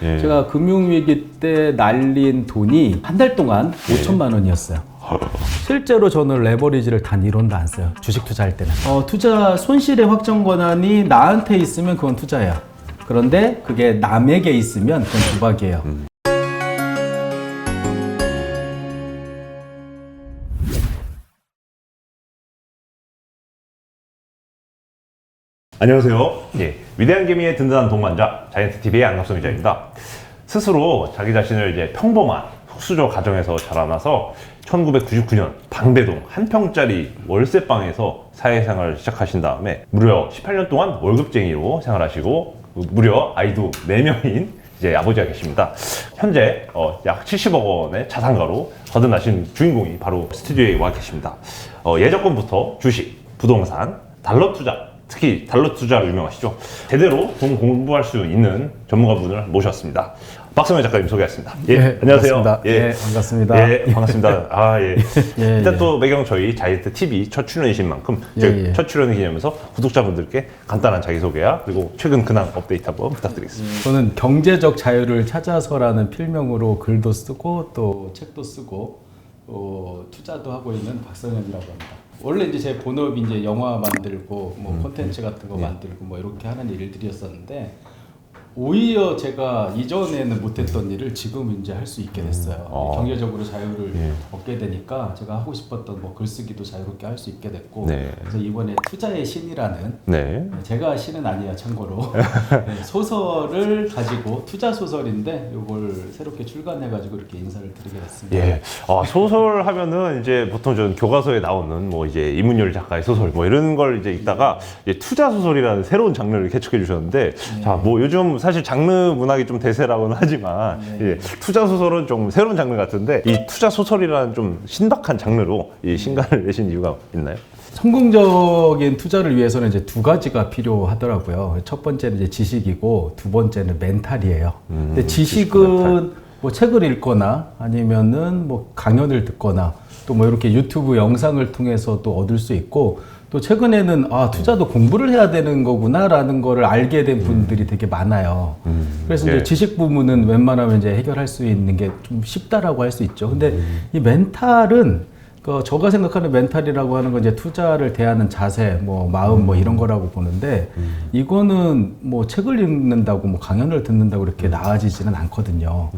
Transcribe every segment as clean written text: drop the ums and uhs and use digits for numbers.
예. 제가 금융위기 때 날린 돈이 한 달 동안 5천만 원이었어요. 실제로 저는 레버리지를 단 1원도 안 써요. 주식 투자할 때는. 투자 손실의 확정 권한이 나한테 있으면 그건 투자야. 그런데 그게 남에게 있으면 그건 도박이에요. 안녕하세요. 예, 위대한 개미의 든든한 동반자 자이언트TV의 안갑성 기자입니다. 스스로 자기 자신을 이제 평범한 흑수저 가정에서 자라나서 1999년 방배동 한 평짜리 월세방에서 사회생활을 시작하신 다음에 무려 18년 동안 월급쟁이로 생활하시고 무려 아이도 4명인 이제 아버지가 계십니다. 현재 약 70억 원의 자산가로 거듭나신 주인공이 바로 스튜디오에 와 계십니다. 예적금부터 주식, 부동산, 달러 투자, 특히 달러 투자로 유명하시죠. 제대로 돈 공부할 수 있는 전문가분을 모셨습니다. 박성현 작가님 소개하겠습니다. 예, 네, 안녕하세요. 반갑습니다. 예, 네, 반갑습니다. 예, 반갑습니다. 아, 예. 예, 일단 예. 또 매경 저희 자이언트 TV 첫 출연이신 만큼 예. 첫 출연 기념해서 구독자분들께 간단한 자기소개와 그리고 최근 근황 업데이트 한번 부탁드리겠습니다. 저는 경제적 자유를 찾아서라는 필명으로 글도 쓰고 또 책도 쓰고 투자도 하고 있는 박성현이라고 합니다. 원래 이제 제 본업이 이제 영화 만들고 뭐 콘텐츠 같은 거 만들고 뭐 이렇게 하는 일들이었었는데 오히려 제가 이전에는 못했던 일을 지금 이제 할 수 있게 됐어요. 경제적으로 자유를 얻게 되니까 제가 하고 싶었던 뭐 글쓰기도 자유롭게 할 수 있게 됐고 네. 그래서 이번에 투자의 신이라는 네. 제가 신은 아니에요 참고로 네, 소설을 가지고 투자 소설인데 이걸 새롭게 출간해가지고 이렇게 인사를 드리게 됐습니다. 예. 소설 하면은 이제 보통 전 교과서에 나오는 뭐 이제 이문열 작가의 소설 뭐 이런 걸 이제 읽다가 이제 투자 소설이라는 새로운 장르를 개척해 주셨는데 자, 뭐 요즘 사실 장르 문학이 좀 대세라고는 하지만 예, 투자 소설은 좀 새로운 장르 같은데 이 투자 소설이라는 좀 신박한 장르로 이 신간을 내신 이유가 있나요? 성공적인 투자를 위해서는 이제 두 가지가 필요하더라고요. 첫 번째는 이제 지식이고 두 번째는 멘탈이에요. 근데 지식은 뭐 책을 읽거나 아니면은 뭐 강연을 듣거나 또 뭐 이렇게 유튜브 영상을 통해서도 얻을 수 있고 또 최근에는 투자도 공부를 해야 되는 거구나라는 거를 알게 된 분들이 되게 많아요. 그래서 이제 지식 부분은 웬만하면 이제 해결할 수 있는 게 좀 쉽다라고 할 수 있죠. 근데 이 멘탈은 제가 생각하는 멘탈이라고 하는 건 이제 투자를 대하는 자세, 뭐 마음, 뭐 이런 거라고 보는데 이거는 뭐 책을 읽는다고 뭐 강연을 듣는다고 이렇게 나아지지는 않거든요.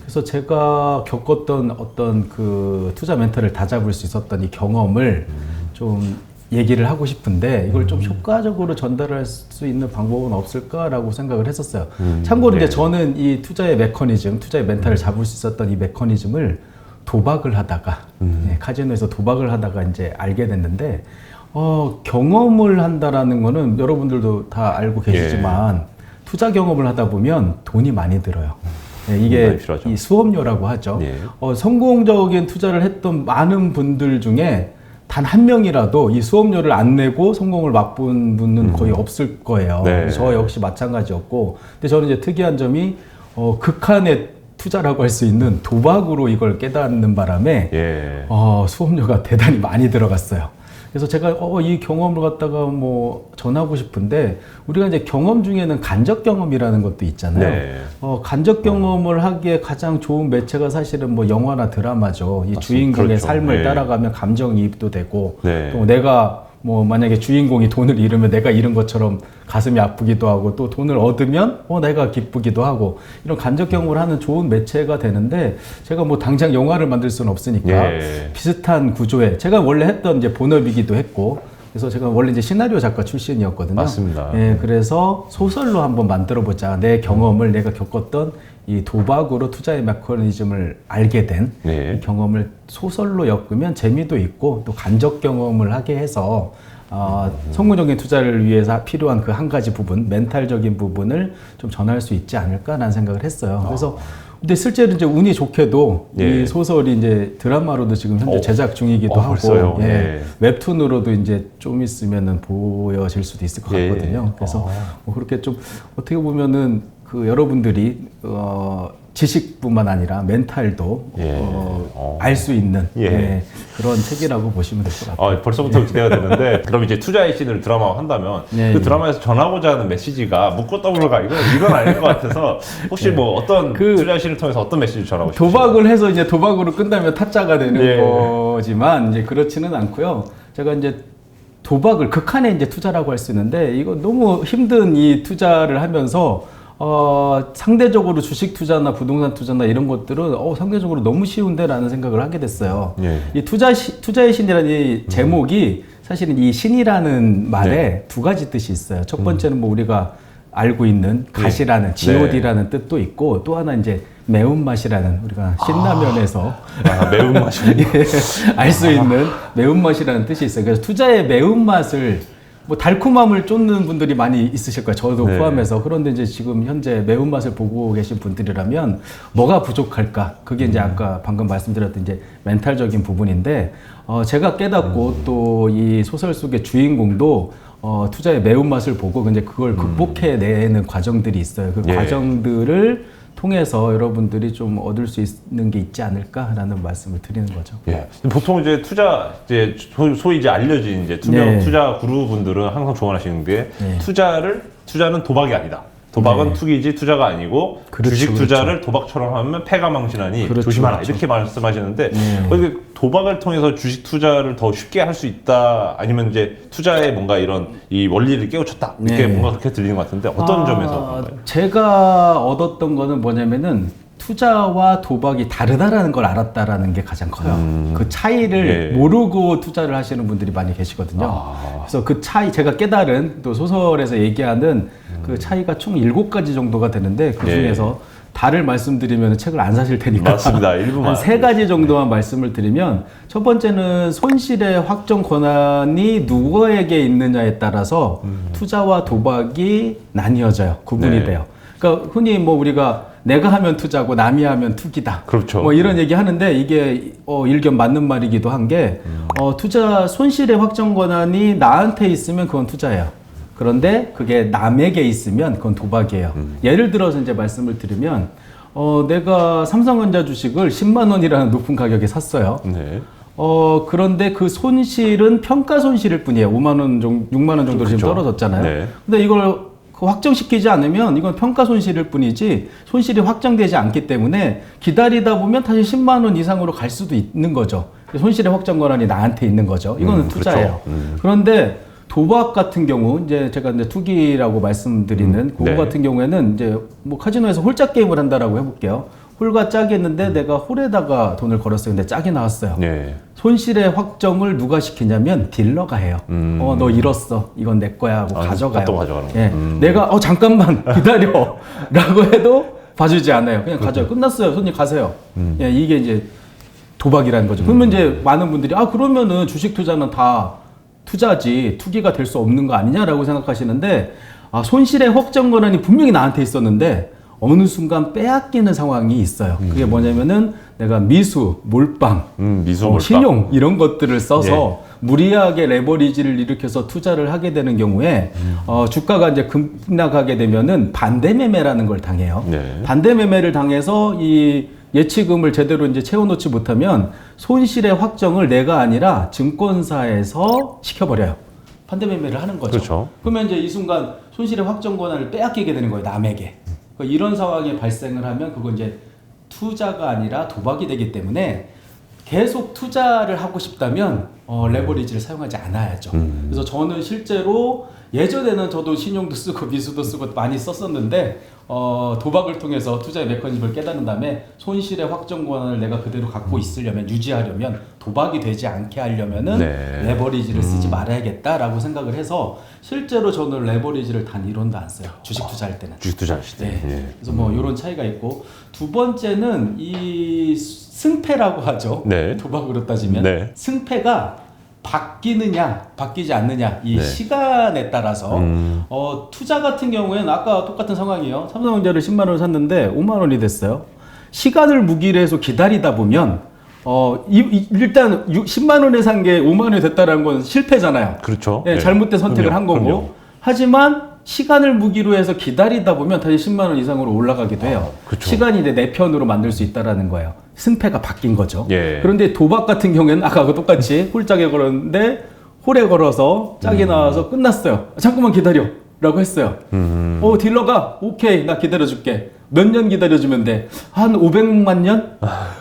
그래서 제가 겪었던 어떤 그 투자 멘탈을 다잡을 수 있었던 이 경험을 좀 얘기를 하고 싶은데 이걸 좀 효과적으로 전달할 수 있는 방법은 없을까라고 생각을 했었어요. 참고로 이제 저는 이 투자의 메커니즘, 투자의 멘탈을 잡을 수 있었던 이 메커니즘을 도박을 하다가 카지노에서 도박을 하다가 이제 알게 됐는데 경험을 한다라는 거는 여러분들도 다 알고 계시지만 투자 경험을 하다 보면 돈이 많이 들어요. 이게 이 수업료라고 하죠. 성공적인 투자를 했던 많은 분들 중에 단 한 명이라도 이 수업료를 안 내고 성공을 맛본 분은 거의 없을 거예요. 저 역시 마찬가지였고, 근데 저는 이제 특이한 점이 극한의 투자라고 할 수 있는 도박으로 이걸 깨닫는 바람에 수업료가 대단히 많이 들어갔어요. 그래서 제가 이 경험을 갖다가 뭐 전하고 싶은데 우리가 이제 경험 중에는 간접 경험이라는 것도 있잖아요. 간접 경험을 하기에 가장 좋은 매체가 사실은 뭐 영화나 드라마죠. 이 주인공의 삶을 따라가면 감정이입도 되고 또 내가 뭐 만약에 주인공이 돈을 잃으면 내가 잃은 것처럼 가슴이 아프기도 하고 또 돈을 얻으면 내가 기쁘기도 하고 이런 간접 경험을 하는 좋은 매체가 되는데 제가 뭐 당장 영화를 만들 수는 없으니까 비슷한 구조에 제가 원래 했던 이제 본업이기도 했고 그래서 제가 원래 이제 시나리오 작가 출신이었거든요. 맞습니다. 그래서 소설로 한번 만들어 보자. 내 경험을 내가 겪었던 이 도박으로 투자의 메커니즘을 알게 된 이 경험을 소설로 엮으면 재미도 있고 또 간접 경험을 하게 해서 성공적인 투자를 위해서 필요한 그 한 가지 부분, 멘탈적인 부분을 좀 전할 수 있지 않을까라는 생각을 했어요. 그래서 근데 실제로 이제 운이 좋게도 이 소설이 이제 드라마로도 지금 현재 제작 중이기도 하고 웹툰으로도 이제 좀 있으면은 보여질 수도 있을 것 같거든요. 그래서 뭐 그렇게 좀 어떻게 보면은 그 여러분들이 지식뿐만 아니라 멘탈도 예. 알 수 있는 예. 예, 그런 책이라고 보시면 될 것 같아요. 벌써부터 기대가 되는데 그럼 이제 투자의 신을 드라마화 한다면 네, 그 예. 드라마에서 전하고자 하는 메시지가 묻고 떠블가 이건 아닐 것 같아서 혹시 뭐 어떤 투자의 신을 통해서 어떤 메시지를 전하고 싶으세요? 도박을 해서 이제 도박으로 끝나면 타짜가 되는 예. 거지만 이제 그렇지는 않고요. 제가 이제 도박을 극한의 이제 투자라고 할 수 있는데 이거 너무 힘든 이 투자를 하면서 상대적으로 주식 투자나 부동산 투자나 이런 것들은 상대적으로 너무 쉬운데라는 생각을 하게 됐어요. 예. 이 투자의 신이라는 이 제목이 사실은 이 신이라는 말에 두 가지 뜻이 있어요. 첫 번째는 뭐 우리가 알고 있는 가시라는 God라는 뜻도 있고 또 하나 이제 매운맛이라는 우리가 신라면에서 매운맛이 알 수 있는 매운맛이라는 뜻이 있어요. 그래서 투자의 매운맛을 뭐 달콤함을 쫓는 분들이 많이 있으실 거예요. 저도 네. 포함해서. 그런데 이제 지금 현재 매운맛을 보고 계신 분들이라면 뭐가 부족할까? 그게 이제 아까 방금 말씀드렸던 이제 멘탈적인 부분인데 제가 깨닫고 또 이 소설 속의 주인공도 투자의 매운맛을 보고 이제 그걸 극복해내는 과정들이 있어요. 그 예. 과정들을 통해서 여러분들이 좀 얻을 수 있는 게 있지 않을까라는 말씀을 드리는 거죠. 예. 보통 이제 소위 이제 알려진 이제 네. 투자 구루분들은 항상 조언하시는 게 네. 투자는 도박이 아니다. 도박은 네. 투기지 투자가 아니고 그렇죠, 주식 그렇죠. 투자를 도박처럼 하면 패가 망신하니 그렇죠, 조심하라 그렇죠. 이렇게 말씀하시는데 네. 이게 도박을 통해서 주식 투자를 더 쉽게 할 수 있다 아니면 이제 투자에 뭔가 이런 이 원리를 깨우쳤다 이렇게 네. 뭔가 그렇게 들리는 것 같은데 어떤 점에서 그런가요? 제가 얻었던 거는 뭐냐면은 투자와 도박이 다르다라는 걸 알았다라는 게 가장 커요. 그 차이를 예. 모르고 투자를 하시는 분들이 많이 계시거든요. 그래서 그 차이, 제가 깨달은 또 소설에서 얘기하는 그 차이가 총 7가지 정도가 되는데 그 중에서 다를 말씀드리면 책을 안 사실 테니까 맞습니다. 일부만. 한 3가지 정도만 말씀을 드리면 첫 번째는 손실의 확정 권한이 누구에게 있느냐에 따라서 투자와 도박이 나뉘어져요. 구분이 네. 돼요. 그러니까 흔히 뭐 우리가 내가 하면 투자고 남이 하면 투기다. 그렇죠. 뭐 이런 얘기 하는데 이게 일견 맞는 말이기도 한 게 투자 손실의 확정 권한이 나한테 있으면 그건 투자예요. 그런데 그게 남에게 있으면 그건 도박이에요. 예를 들어서 이제 말씀을 드리면 내가 삼성전자 주식을 10만 원이라는 높은 가격에 샀어요. 네. 그런데 그 손실은 평가 손실일 뿐이에요. 5만 원 정도, 6만 원 정도 지금 그렇죠. 떨어졌잖아요. 네. 근데 이걸 확정시키지 않으면 이건 평가 손실일 뿐이지 손실이 확정되지 않기 때문에 기다리다 보면 다시 10만 원 이상으로 갈 수도 있는 거죠. 손실의 확정 권한이 나한테 있는 거죠. 이거는 투자예요. 그렇죠. 그런데 도박 같은 경우 이제 제가 이제 투기라고 말씀드리는 그거 네. 같은 경우에는 이제 뭐 카지노에서 홀짝 게임을 한다라고 해볼게요. 홀과 짝이 했는데 내가 홀에다가 돈을 걸었어요. 근데 짝이 나왔어요. 네. 손실의 확정을 누가 시키냐면 딜러가 해요. 너 잃었어. 이건 내 거야 하고 가져가요. 또 가져가는 거. 예. 내가 잠깐만 기다려 라고 해도 봐주지 않아요. 그냥 가져요. 끝났어요. 손님 가세요. 예, 이게 이제 도박이라는 거죠. 그러면 이제 많은 분들이 그러면은 주식 투자는 다 투자지 투기가 될 수 없는 거 아니냐라고 생각하시는데 손실의 확정 권한이 분명히 나한테 있었는데 어느 순간 빼앗기는 상황이 있어요. 그게 뭐냐면은 내가 미수, 몰빵, 몰빵. 신용 이런 것들을 써서 무리하게 레버리지를 일으켜서 투자를 하게 되는 경우에 주가가 이제 급락하게 되면은 반대 매매라는 걸 당해요. 네. 반대 매매를 당해서 이 예치금을 제대로 이제 채워놓지 못하면 손실의 확정을 내가 아니라 증권사에서 시켜버려요. 반대 매매를 하는 거죠. 그렇죠. 그러면 이제 이 순간 손실의 확정 권한을 빼앗기게 되는 거예요, 남에게. 그러니까 이런 상황이 발생을 하면 그건 이제 투자가 아니라 도박이 되기 때문에 계속 투자를 하고 싶다면 레버리지를 사용하지 않아야죠. 그래서 저는 실제로 예전에는 저도 신용도 쓰고 미수도 쓰고 많이 썼었는데 도박을 통해서 투자의 메커니즘을 깨달은 다음에 손실의 확정 권한을 내가 그대로 갖고 있으려면 유지하려면 도박이 되지 않게 하려면은 레버리지를 쓰지 말아야겠다라고 생각을 해서 실제로 저는 레버리지를 단 1원도 안 써요. 주식 투자할 때는. 주식 투자하실 때. 네. 예. 그래서 뭐 이런 차이가 있고 두 번째는 이 승패라고 하죠. 네. 도박으로 따지면 네. 승패가 바뀌느냐 바뀌지 않느냐 이 시간에 따라서 투자 같은 경우에는 아까 똑같은 상황이에요. 삼성전자를 10만 원을 샀는데 5만 원이 됐어요. 시간을 무기로 해서 기다리다 보면 일단 10만 원에 산 게 5만 원이 됐다는 건 실패잖아요. 그렇죠. 네, 네. 잘못된 선택을 한 거고. 그럼요. 하지만 시간을 무기로 해서 기다리다 보면 다시 10만 원 이상으로 올라가기도 해요. 그쵸. 시간이 이제 내 편으로 만들 수 있다라는 거예요. 승패가 바뀐 거죠. 예. 그런데 도박 같은 경우에는 아까 똑같이 홀짝에 걸었는데 홀에 걸어서 짝이 나와서 끝났어요. 잠깐만 기다려 라고 했어요. 딜러가 오케이 나 기다려줄게. 몇 년 기다려주면 돼? 한 500만 년?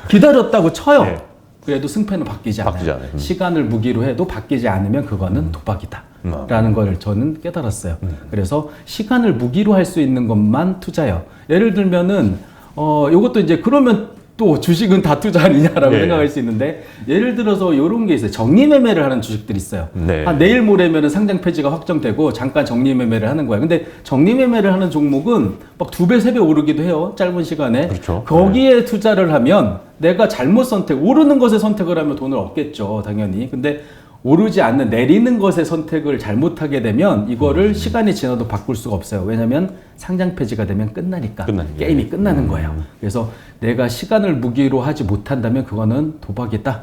기다렸다고 쳐요. 예. 그래도 승패는 바뀌지 않아요. 바뀌지 않아요. 시간을 무기로 해도 바뀌지 않으면 그거는 도박이다. 라는 걸 저는 깨달았어요. 그래서 시간을 무기로 할 수 있는 것만 투자해요. 예를 들면은, 요것도 이제 그러면 또 주식은 다 투자 아니냐라고 네. 생각할 수 있는데, 예를 들어서 이런 게 있어요. 정리매매를 하는 주식들이 있어요. 네. 한 내일 모레면은 상장 폐지가 확정되고 잠깐 정리매매를 하는 거예요. 근데 정리매매를 하는 종목은 막 2배, 3배 오르기도 해요. 짧은 시간에. 그렇죠. 거기에 투자를 하면 내가 잘못 오르는 것에 선택을 하면 돈을 얻겠죠. 당연히. 근데 오르지 않는 내리는 것의 선택을 잘못하게 되면 이거를 시간이 지나도 바꿀 수가 없어요. 왜냐하면 상장 폐지가 되면 끝나니까 게임이 끝나는 거예요. 그래서 내가 시간을 무기로 하지 못한다면 그거는 도박이다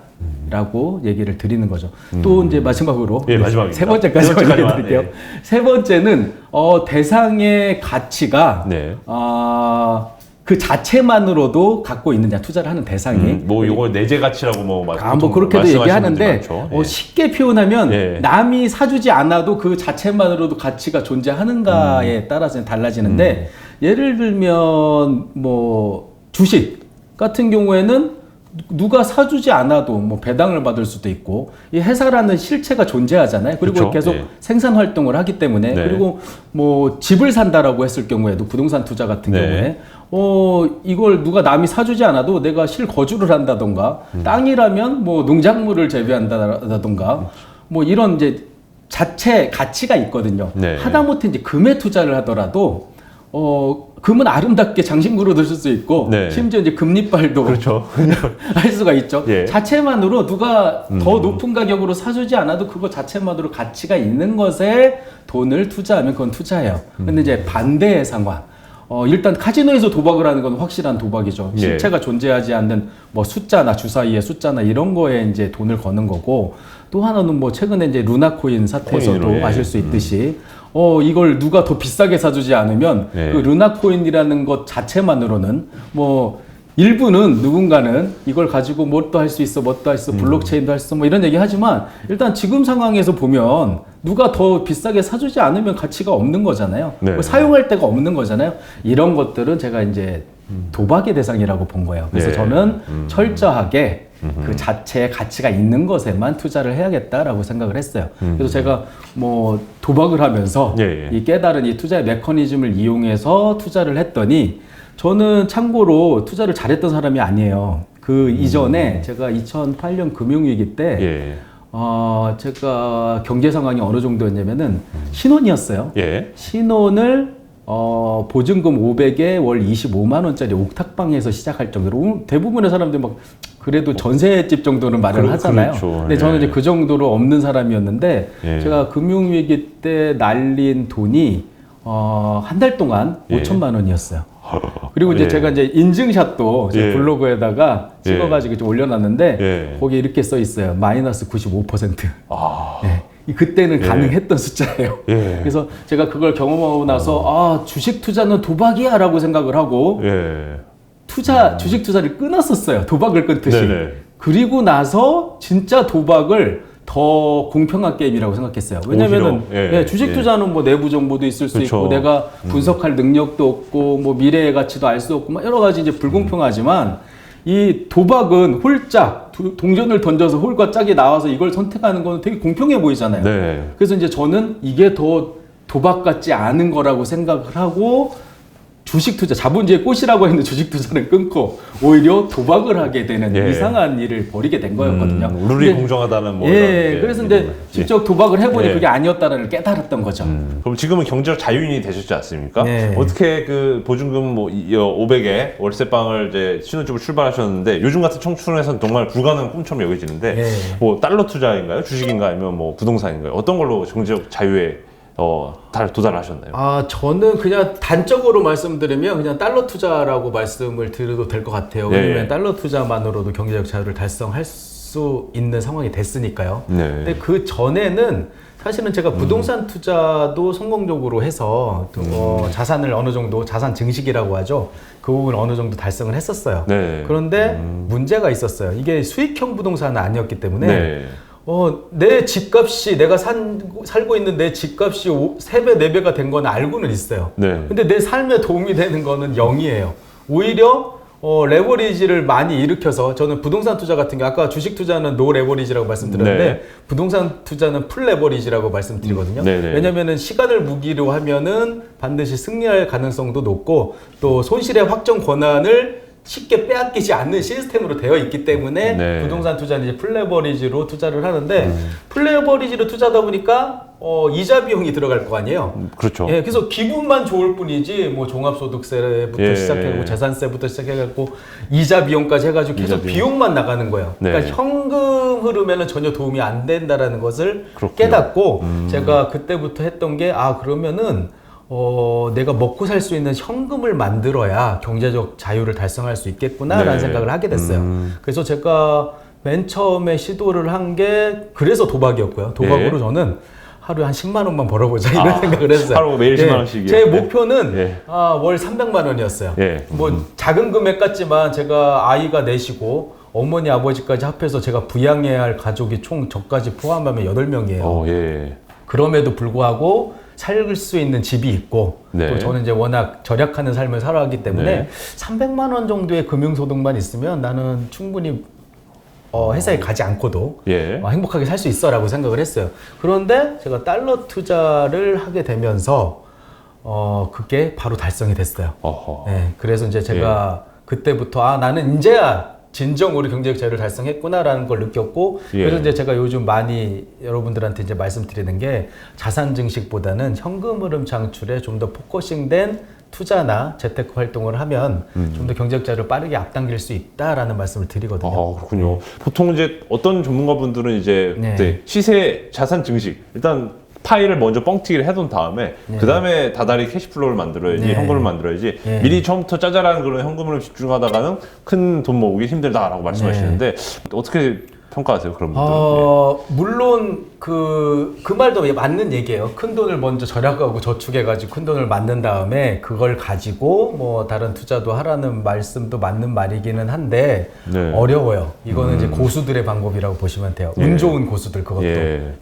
라고 얘기를 드리는 거죠. 또 이제 마지막으로 예, 마지막입니다. 세 번째까지 세 번째까지만, 얘기 드릴게요. 네. 세 번째는 대상의 가치가 네. 그 자체만으로도 갖고 있느냐, 투자를 하는 대상이. 뭐 요거 내재 가치라고 뭐 뭐 그렇게도 얘기하는데 예. 쉽게 표현하면 예. 남이 사주지 않아도 그 자체만으로도 가치가 존재하는가에 따라서 달라지는데 예를 들면 뭐 주식 같은 경우에는 누가 사주지 않아도 뭐 배당을 받을 수도 있고 이 회사라는 실체가 존재하잖아요. 그리고 그렇죠. 계속 예. 생산 활동을 하기 때문에 네. 그리고 뭐 집을 산다라고 했을 경우에도 부동산 투자 같은 네. 경우에 이걸 누가 남이 사주지 않아도 내가 실거주를 한다던가 땅이라면 뭐 농작물을 재배한다던가 뭐 이런 이제 자체 가치가 있거든요. 네. 하다못해 이제 금에 투자를 하더라도 금은 아름답게 장신구로 드실 수 있고 네. 심지어 이제 금리빨도 그렇죠. 할 수가 있죠. 예. 자체만으로 누가 더 높은 가격으로 사주지 않아도 그거 자체만으로 가치가 있는 것에 돈을 투자하면 그건 투자예요. 근데 이제 반대의 상황. 일단 카지노에서 도박을 하는 건 확실한 도박이죠. 예. 실체가 존재하지 않는 뭐 숫자나 주사위의 숫자나 이런 거에 이제 돈을 거는 거고 또 하나는 뭐 최근에 이제 루나코인 사태에서도 코인으로, 예. 아실 수 있듯이 이걸 누가 더 비싸게 사주지 않으면 예. 그 루나코인이라는 것 자체만으로는 뭐 일부는 누군가는 이걸 가지고 뭣도 할 수 있어, 뭣도 할 수 있어, 블록체인도 할 수 있어, 뭐 이런 얘기 하지만 일단 지금 상황에서 보면 누가 더 비싸게 사주지 않으면 가치가 없는 거잖아요. 네. 뭐 사용할 데가 없는 거잖아요. 이런 것들은 제가 이제 도박의 대상이라고 본 거예요. 그래서 네. 저는 철저하게 그 자체의 가치가 있는 것에만 투자를 해야겠다라고 생각을 했어요. 그래서 제가 뭐 도박을 하면서 예, 예. 이 깨달은 이 투자의 메커니즘을 이용해서 투자를 했더니 저는 참고로 투자를 잘했던 사람이 아니에요. 그 이전에 제가 2008년 금융위기 때 예. 제가 경제 상황이 어느 정도였냐면은 신혼이었어요. 예. 신혼을 보증금 500에 월 25만 원짜리 옥탑방에서 시작할 정도로 대부분의 사람들이 막 그래도 전셋집 정도는 마련을 하잖아요. 그렇죠. 근데 저는 이제 그 정도로 없는 사람이었는데 예. 제가 금융위기 때 날린 돈이 한 달 동안 예. 5천만 원이었어요. 그리고 이제 예. 제가 이제 인증샷도 제 예. 블로그에다가 찍어가지고 좀 올려놨는데 예. 거기에 이렇게 써 있어요. 마이너스 95%. 아. 예. 그때는 예. 가능했던 숫자예요. 예. 그래서 제가 그걸 경험하고 나서 주식 투자는 도박이야 라고 생각을 하고 예. 주식 투자를 끊었었어요. 도박을 끊듯이. 네네. 그리고 나서 진짜 도박을 더 공평한 게임이라고 생각했어요. 왜냐면은 오히려, 예, 주식 예. 투자는 뭐 내부 정보도 있을 수 그렇죠. 있고 내가 분석할 능력도 없고 뭐 미래의 가치도 알 수 없고 막 여러 가지 이제 불공평하지만 이 도박은 홀짝 동전을 던져서 홀과 짝이 나와서 이걸 선택하는 건 되게 공평해 보이잖아요. 네. 그래서 이제 저는 이게 더 도박 같지 않은 거라고 생각을 하고 주식 투자, 자본주의 꽃이라고 했는데 주식 투자를 끊고 오히려 도박을 하게 되는 예. 이상한 일을 벌이게 된 거였거든요. 룰이 근데 공정하다는 뭐 예, 이런, 그래서 이런 이제 거. 직접 도박을 해보니 예. 그게 아니었다는 걸 깨달았던 거죠. 그럼 지금은 경제적 자유인이 되셨지 않습니까? 네. 어떻게 그 보증금 뭐 500에 월세방을 이제 신혼집을 출발하셨는데 요즘 같은 청춘에서는 정말 불가능한 꿈처럼 여겨지는데 네. 뭐 달러 투자인가요? 주식인가 아니면 뭐 부동산인가요? 어떤 걸로 경제적 자유에 도달하셨나요? 저는 그냥 단적으로 말씀드리면 그냥 달러 투자라고 말씀을 드려도 될 것 같아요. 예, 왜냐면 예. 달러 투자만으로도 경제적 자유를 달성할 수 수 있는 상황이 됐으니까요. 네. 근데 그 전에는 사실은 제가 부동산 투자도 성공적으로 해서 자산을 어느 정도 자산 증식이라고 하죠. 그 부분을 어느 정도 달성을 했었어요. 네. 그런데 문제가 있었어요. 이게 수익형 부동산은 아니었기 때문에 네. 내 집값이 내가 살고 있는 내 집값이 3배, 4배가 된 건 알고는 있어요. 네. 근데 내 삶에 도움이 되는 거는 0이에요. 오히려 레버리지를 많이 일으켜서 저는 부동산 투자 같은 게 아까 주식 투자는 노 레버리지라고 말씀드렸는데 네. 부동산 투자는 풀 레버리지라고 말씀드리거든요. 왜냐면은 시간을 무기로 하면은 반드시 승리할 가능성도 높고 또 손실의 확정 권한을 쉽게 빼앗기지 않는 시스템으로 되어 있기 때문에 네. 부동산 투자는 이제 풀레버리지로 투자를 하는데 풀레버리지로 투자하다 보니까 이자 비용이 들어갈 거 아니에요. 그렇죠. 예, 그래서 기분만 좋을 뿐이지 뭐 종합소득세부터 예. 시작해고 재산세부터 시작해갖고 이자 비용까지 해가지고 계속 이자 비용. 비용만 나가는 거예요. 네. 그러니까 현금 흐름에는 전혀 도움이 안 된다라는 것을 그렇군요. 깨닫고 제가 그때부터 했던 게 그러면은 내가 먹고 살 수 있는 현금을 만들어야 경제적 자유를 달성할 수 있겠구나라는 네. 생각을 하게 됐어요. 그래서 제가 맨 처음에 시도를 한 게 그래서 도박이었고요. 도박으로 예. 저는 하루에 한 10만 원만 벌어보자 이런 생각을 했어요. 하루 매일 10만 원씩이요? 제 목표는 예. 월 300만 원이었어요. 예. 뭐 작은 금액 같지만 제가 아이가 넷이고 어머니 아버지까지 합해서 제가 부양해야 할 가족이 총 저까지 포함하면 8명이에요. 예. 그럼에도 불구하고 살 수 있는 집이 있고 네. 또 저는 이제 워낙 절약하는 삶을 살아왔기 때문에 네. 300만 원 정도의 금융소득만 있으면 나는 충분히 회사에 가지 않고도 예. 행복하게 살 수 있어라고 생각을 했어요. 그런데 제가 달러 투자를 하게 되면서 그게 바로 달성이 됐어요. 어허. 네, 그래서 이제 제가 그때부터 나는 이제야 진정으로 경제적 자유를 달성했구나라는 걸 느꼈고 예. 그래서 이제 제가 요즘 많이 여러분들한테 이제 말씀드리는 게 자산 증식보다는 현금 흐름 창출에 좀 더 포커싱된 투자나 재테크 활동을 하면 좀 더 경제적 자유를 빠르게 앞당길 수 있다라는 말씀을 드리거든요. 그렇군요. 보통 이제 어떤 전문가분들은 이제 네. 네, 시세 자산 증식 일단 파일을 먼저 뻥튀기를 해둔 다음에 네. 그 다음에 다달이 캐시플로우를 만들어야지 네. 현금을 만들어야지 네. 미리 처음부터 짜잘한 그런 현금을 집중하다가는 큰 돈 모으기 힘들다라고 말씀하시는데 어떻게 평가하세요 그런 분들은? 물론 그 말도 맞는 얘기예요. 큰 돈을 먼저 절약하고 저축해가지고 큰 돈을 만든 다음에 그걸 가지고 뭐 다른 투자도 하라는 말씀도 맞는 말이기는 한데 네. 어려워요. 이거는 이제 고수들의 방법이라고 보시면 돼요. 예. 운 좋은 고수들 그것도. 예.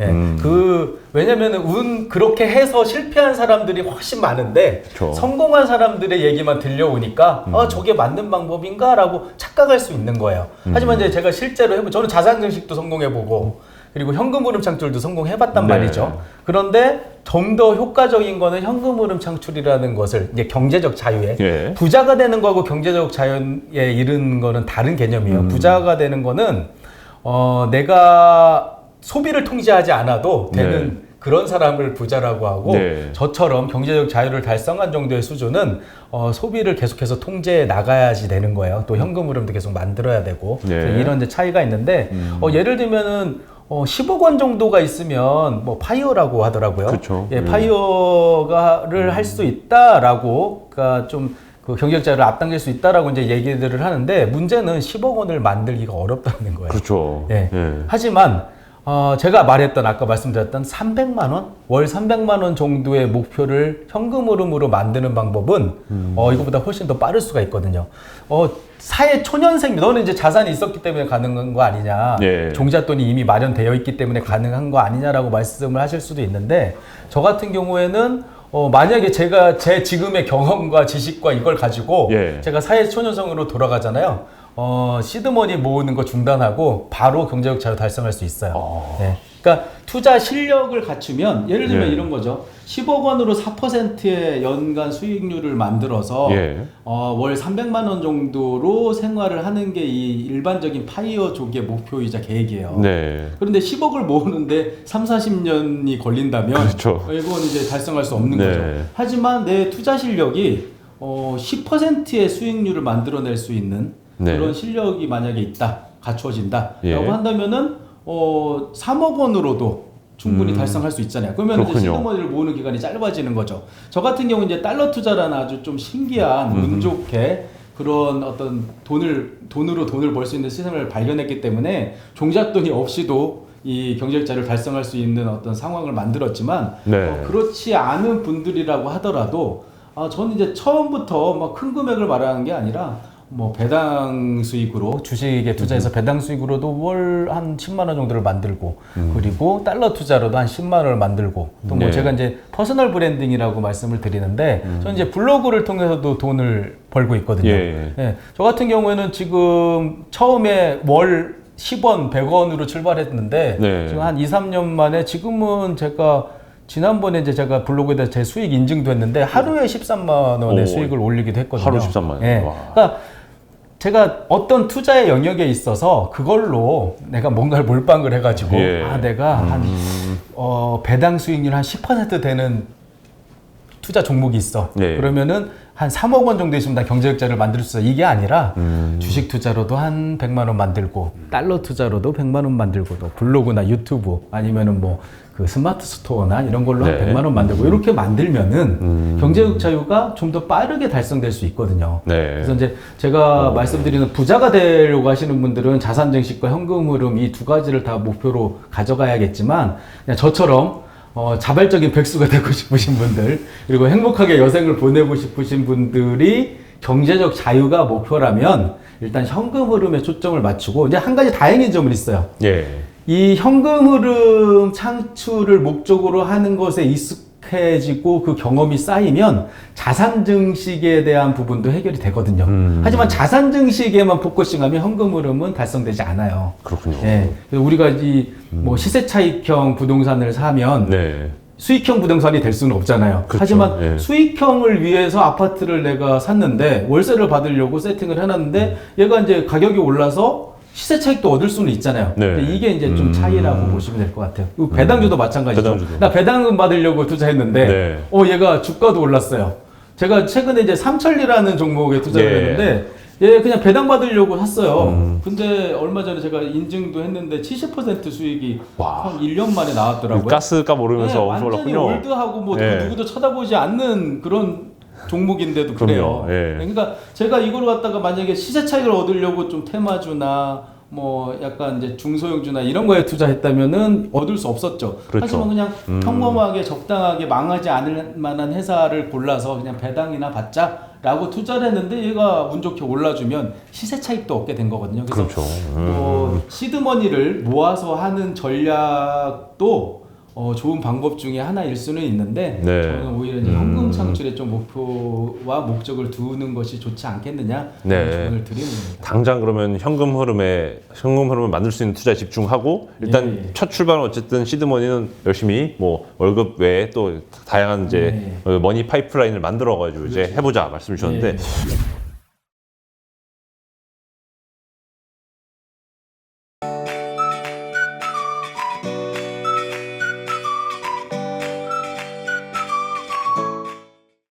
왜냐면은 그렇게 해서 실패한 사람들이 훨씬 많은데 그쵸. 성공한 사람들의 얘기만 들려오니까 저게 맞는 방법인가라고 착각할 수 있는 거예요. 하지만 이제 제가 실제로 저는 자산 증식도 성공해보고 그리고 현금 흐름 창출도 성공해봤단 네. 말이죠. 그런데 좀 더 효과적인 거는 현금 흐름 창출이라는 것을 이제 경제적 자유에 예. 부자가 되는 거하고 경제적 자유에 이르는 거는 다른 개념이에요. 부자가 되는 거는 내가 소비를 통제하지 않아도 되는 네. 그런 사람을 부자라고 하고 네. 저처럼 경제적 자유를 달성한 정도의 수준은 소비를 계속해서 통제해 나가야지 되는 거예요. 또 현금 흐름도 계속 만들어야 되고 네. 이런 이제 차이가 있는데 예를 들면은 10억 원 정도가 있으면 뭐 파이어라고 하더라고요. 그쵸. 예, 파이어를 할 수 있다라고 그러니까 좀 그 경제적 자유를 앞당길 수 있다라고 이제 얘기들을 하는데 문제는 10억 원을 만들기가 어렵다는 거예요. 그렇죠. 예. 예. 하지만 제가 말했던 아까 말씀드렸던 300만 원, 월 300만 원 정도의 목표를 현금 흐름으로 만드는 방법은 이거보다 훨씬 더 빠를 수가 있거든요. 사회 초년생 너는 이제 자산이 있었기 때문에 가능한 거 아니냐, 예. 종잣돈이 이미 마련되어 있기 때문에 가능한 거 아니냐라고 말씀을 하실 수도 있는데 저 같은 경우에는 만약에 제가 제 지금의 경험과 지식과 이걸 가지고 예. 제가 사회 초년생으로 돌아가잖아요. 시드머니 모으는 거 중단하고 바로 경제적 자유 달성할 수 있어요. 네. 그러니까 투자 실력을 갖추면 예를 들면 예. 이런 거죠. 10억 원으로 4%의 연간 수익률을 만들어서 예. 월 300만 원 정도로 생활을 하는 게 이 일반적인 파이어족의 목표이자 계획이에요. 네. 그런데 10억을 모으는데 3, 40년이 걸린다면 그렇죠. 이건 이제 달성할 수 없는 네. 거죠. 하지만 내 투자 실력이 10%의 수익률을 만들어낼 수 있는 네. 그런 실력이 만약에 있다, 갖추어진다 예. 라고 한다면은 3억 원으로도 충분히 달성할 수 있잖아요. 그러면 이제 그렇군요. 시드머니를 모으는 기간이 짧아지는 거죠. 저 같은 경우는 이제 달러 투자라는 아주 좀 신기한 운 좋게 그런 어떤 돈으로 돈을 벌 수 있는 시스템을 발견했기 때문에 종잣돈이 없이도 이 경제적자를 달성할 수 있는 어떤 상황을 만들었지만 네. 그렇지 않은 분들이라고 하더라도 저는 이제 처음부터 막 큰 금액을 말하는 게 아니라 뭐 배당 수익으로 주식에 투자해서 배당 수익으로도 월 한 10만 원 정도를 만들고 그리고 달러 투자로도 한 10만 원을 만들고 또 뭐 네. 제가 이제 퍼스널 브랜딩이라고 말씀을 드리는데 저는 이제 블로그를 통해서도 돈을 벌고 있거든요. 예. 예, 저 같은 경우에는 지금 처음에 월 10원, 100원으로 출발했는데 네. 지금 한 2, 3년 만에 지금은 제가 지난번에 이제 제가 블로그에다 제 수익 인증도 했는데 하루에 13만 원의 오. 수익을 올리기도 했거든요. 하루 13만 원. 예. 와. 그러니까 제가 어떤 투자의 영역에 있어서 그걸로 내가 뭔가를 몰빵을 해가지고 예. 내가 한 배당 수익률 한 10% 되는 투자 종목이 있어. 예. 그러면은 한 3억 원 정도 있으면 나 경제적자를 만들 수 있어. 이게 아니라 주식 투자로도 한 100만 원 만들고 달러 투자로도 100만 원 만들고 또 블로그나 유튜브 아니면은 뭐 그 스마트 스토어나 이런 걸로 네. 한 100만 원 만들고 이렇게 만들면은 경제적 자유가 좀 더 빠르게 달성될 수 있거든요. 네. 그래서 이제 제가 말씀드리는 부자가 되려고 하시는 분들은 자산 증식과 현금 흐름 이 두 가지를 다 목표로 가져가야겠지만 그냥 저처럼 자발적인 백수가 되고 싶으신 분들 그리고 행복하게 여생을 보내고 싶으신 분들이 경제적 자유가 목표라면 일단 현금 흐름에 초점을 맞추고 이제 한 가지 다행인 점은 있어요. 예. 이 현금 흐름 창출을 목적으로 하는 것에 익숙해지고 그 경험이 쌓이면 자산 증식에 대한 부분도 해결이 되거든요. 하지만 자산 증식에만 포커싱하면 현금 흐름은 달성되지 않아요. 그렇군요. 예. 그래서 우리가 이 뭐 시세 차익형 부동산을 사면 네. 수익형 부동산이 될 수는 없잖아요. 그렇죠. 하지만 예. 수익형을 위해서 아파트를 내가 샀는데 월세를 받으려고 세팅을 해놨는데 얘가 이제 가격이 올라서 시세 차익도 얻을 수는 있잖아요. 네. 근데 이게 이제 좀 차이라고 보시면 될 것 같아요. 그리고 배당주도 마찬가지죠. 배당주도. 나 배당금 받으려고 투자했는데 네. 얘가 주가도 올랐어요. 제가 최근에 이제 삼천리라는 종목에 투자를 예. 했는데 얘 그냥 배당 받으려고 샀어요. 근데 얼마 전에 제가 인증도 했는데 70% 수익이 와. 한 1년 만에 나왔더라고요. 가스값 오르면서 엄청 완전히 올랐군요. 올드하고 뭐 예. 누구도 쳐다보지 않는 그런 종목인데도 그래요. 그럼요. 예. 그러니까 제가 이걸 갖다가 만약에 시세 차익을 얻으려고 좀 테마주나 뭐 약간 이제 중소형주나 이런 거에 투자했다면은 얻을 수 없었죠. 그렇죠. 하지만 그냥 평범하게 적당하게 망하지 않을 만한 회사를 골라서 그냥 배당이나 받자라고 투자를 했는데 얘가 운 좋게 올라주면 시세 차익도 얻게 된 거거든요. 그래서 그렇죠. 뭐 시드머니를 모아서 하는 전략도 좋은 방법 중에 하나일 수는 있는데 네. 저는 오히려 이제 현금 창출에 좀 목표와 목적을 두는 것이 좋지 않겠느냐 네. 조언을 드리는 겁니다. 당장 그러면 현금 흐름을 만들 수 있는 투자에 집중하고 일단 예. 첫 출발은 어쨌든 시드머니는 열심히 뭐 월급 외에 또 다양한 이제 네. 머니 파이프라인을 만들어 가지고 이제 해보자 말씀 주셨는데 예.